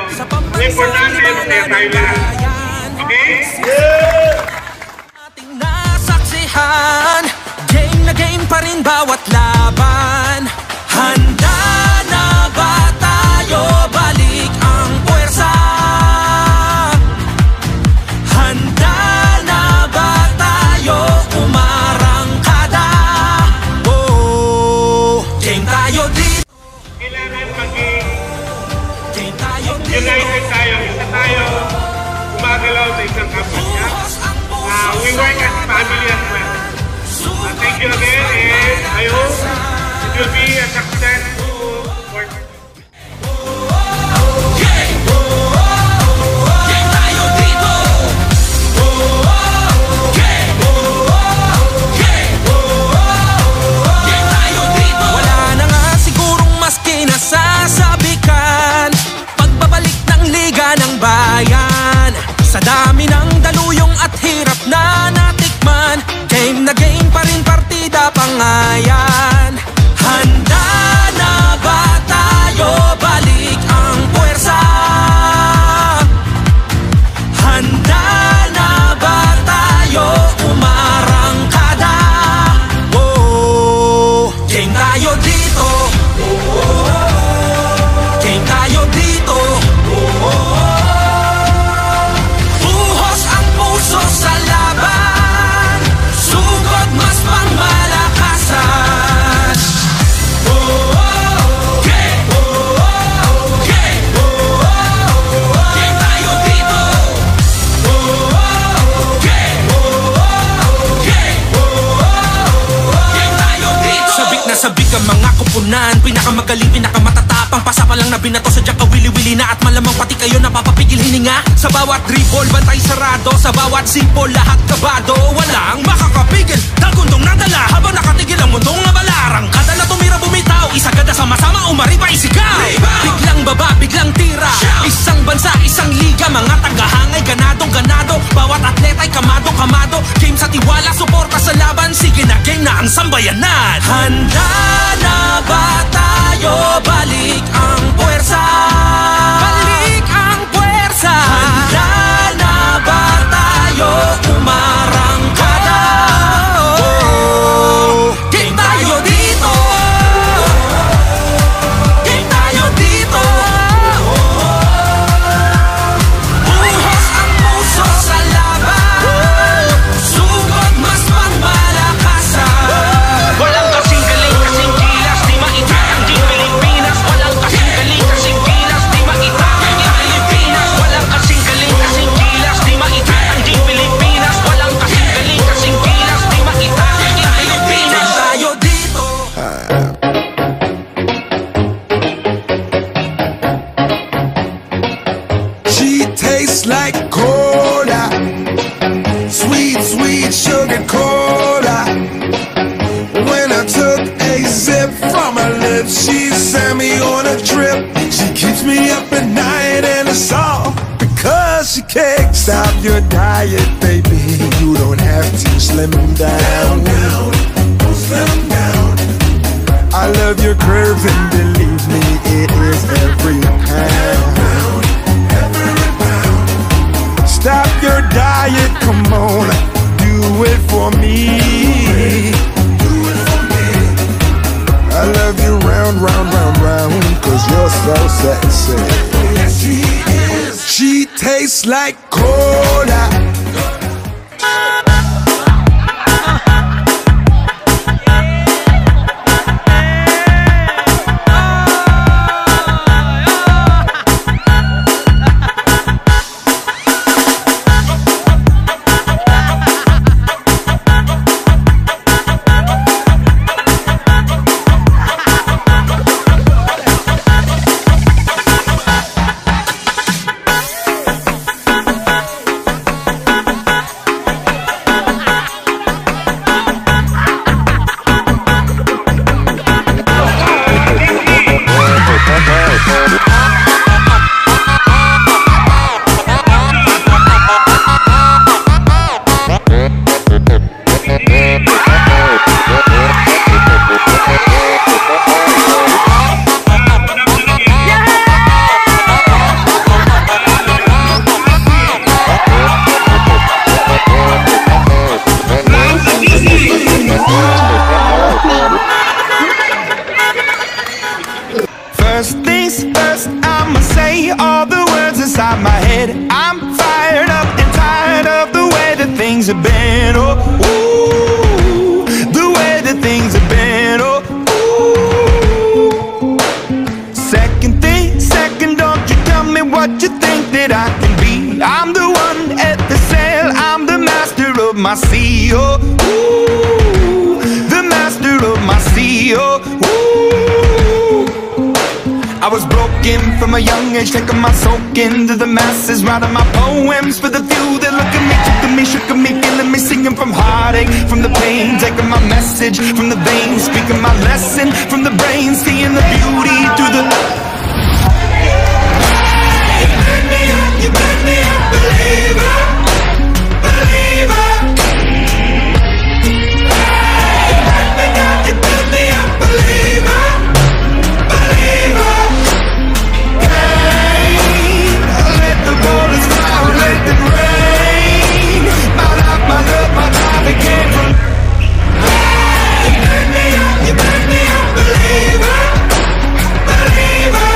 Ang importante, masaya tayo lahat. Okay? Ating nasaksihan, game na game pa rin bawat laban. Handa na ba tayo? Balik ang puwersa. Handa na ba tayo? Umarangkada. Oh, game tayo dito. Kailangan maging Game tayo dito. united tayo. Isa tayo gumagalaw sa isang kampanya. We work as family as well. Thank you again, and I hope it will be a successful work. Wala na nga sigurong mas kinasasabikan, pagbabalik ng Liga ng Bayan. Sa dami ng daluyong at hirap na natikman, game na game pa rin, partida pangayan. Handa na ba tayo? Balik ang puwersa. Handa na ba tayo? Umarangkada. Oh, game tayo dito. Game tayo dito. Buhos ang puso sa laban, sugod mas pangmalakasan. Game tayo dito. Game tayo dito. Sabik na sabik ang mga kupunan, pinakamagaling, pinakamatatapang, pasa pa lang na binato, sadyang kawili-wili na, at malamang pati kayo napapapigil hininga. Sa bawat dribble, bantay sarado, sa bawat simple, lahat kabado. Walang makakapigil, dagundong nadala, habang nakatigil ang mundong nabalarang. Kada na tumira bumitaw, isagad na sama-sama, umariba isigaw. Biglang baba, biglang tira, isang bansa, isang liga, mga tagahangay, ganadong-ganado, bawat atleta'y kamado-kamado. Game sa tiwala, suporta sa laban, sige na game na ang sambayanan. Handa na ba tayo? Balik ang puwersa. Balik ang puwersa. Handa na ba tayo? Umarangkada. Oh, game tayo dito. Game tayo dito. Buhos ang puso sa laban, sugod mas pangmalakasan. Walang kasing galing, kasing kilas, di maitatanggi Pilipinas. Walang kasing galing, kasing kilas, di maitatanggi Pilipinas. Walang kasing galing, kasing kilas, di maitatanggi Pilipinas. Walang kasing galing, kasing kilas, di maitatanggi Pilipinas. Tayo dito. She tastes like cola, sweet, sweet sugar cola. When I took a sip from her lips, she sent me on a trip. She keeps me up at night, and it's all because she can't stop your diet, baby. You don't have to slim down. Slim down. I love your curves, and believe me, it is every pound. Stop your diet, come on, do it for me. I love you round, round, round, round, cause you're so sexy. Yes, she is. She tastes like cola. that I can be. I'm the one at the sail, I'm the master of my sea. Oh, ooh, the master of my sea. Oh, ooh. I was broken from a young age, taking my soak into the masses, writing my poems for the few that look at me, took at me, shook at me, feeling me, singing from heartache, from the pain, taking my message from the veins, speaking my lesson from the brain, seeing the beauty through the... You make me a believer, believer. You make me a believer, believer. Hey, let the waters flow, let them rain. My life, my love, my life, it came from. You make me a believer, believer.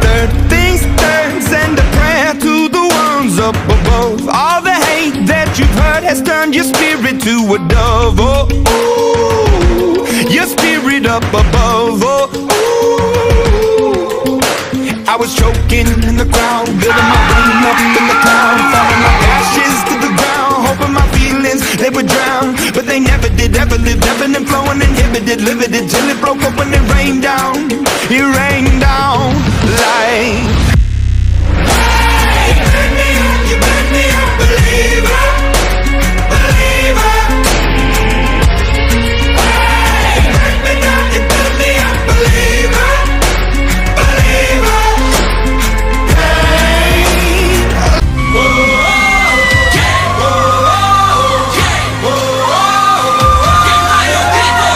Third things turns and a prayer to the ones up above. All the hate that you've heard has turned your spirit to a dove. Oh, ooh, your spirit up above. Oh, ooh. I was choking in the crowd, building my brain up in the cloud, falling like ashes to the ground, hoping my feelings they would drown, but they never did. Ever lived, ebbing and flowing, inhibited, limited, till it broke up when it rained down. It rained down like. You make me a believer, believer. You make me down, you build me a believer, believer. Hey. Whoa, yeah, whoa, yeah, whoa, yeah, tayo dito.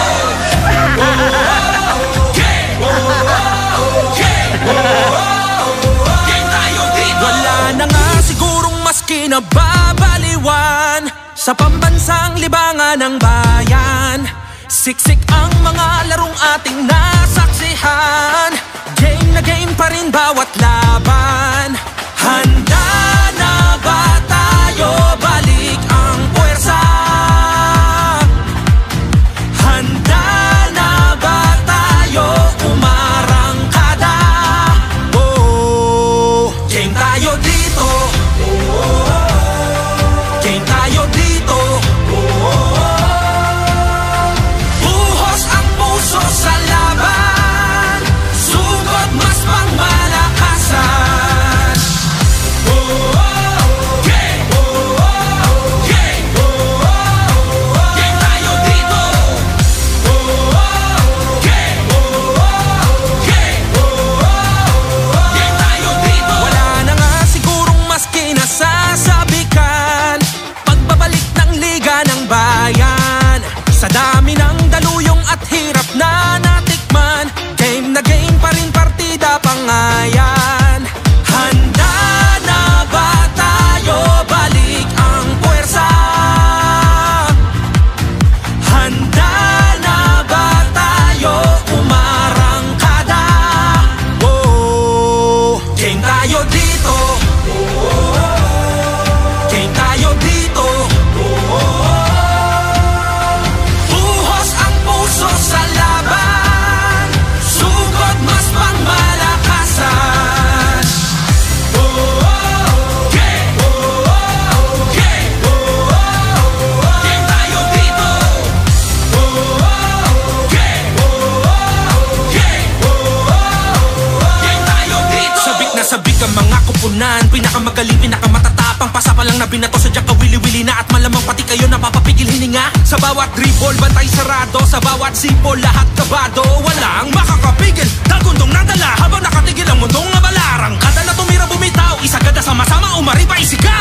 Wala na nga sigurong mas kinababaliwan sa pambansang libangan ng bayan. Siksik ang mga larong ating nasaksihan. Game na game pa rin bawat laban. Handa na ba tayo? Balik ang puwersa. Handa na ba tayo? Umarangkada. Oh, game tayo dito. Game tayo dito. Buhos ang puso sa laban. Sugod mas pangmalakasan. Game tayo dito. Game tayo dito. Wala na nga sigurong mas kinasasabikan. Pagbabalik ng liga ng bayan. Sa dami ng daluyong at hirap na natikman. Game na game pa rin, partida pangayan. Handa na ba tayo? Balik ang puwersa. Handa na ba tayo? Umarangkada. Oh, game tayo dito. Game tayo dito. Buhos ang puso sa laban. Sugod mas pangmalakasan. Game tayo dito. Game tayo dito. Sabik na sabik ang mga kupunan. Pinakamagaling, pinakamatatapang. Pasa pa lang na binato sa diyak kawili-wili na. At malamang pati kayo napapapigil hininga. Sa bawat dribble, bantay sarado. Sa bawat sipol, lahat kabado. Walang makakapigil, dagundong nadala. Habang nakatigil ang mundong nabalarang. Kada na tumira bumitaw, isagad na sama-sama umari pa isigaw.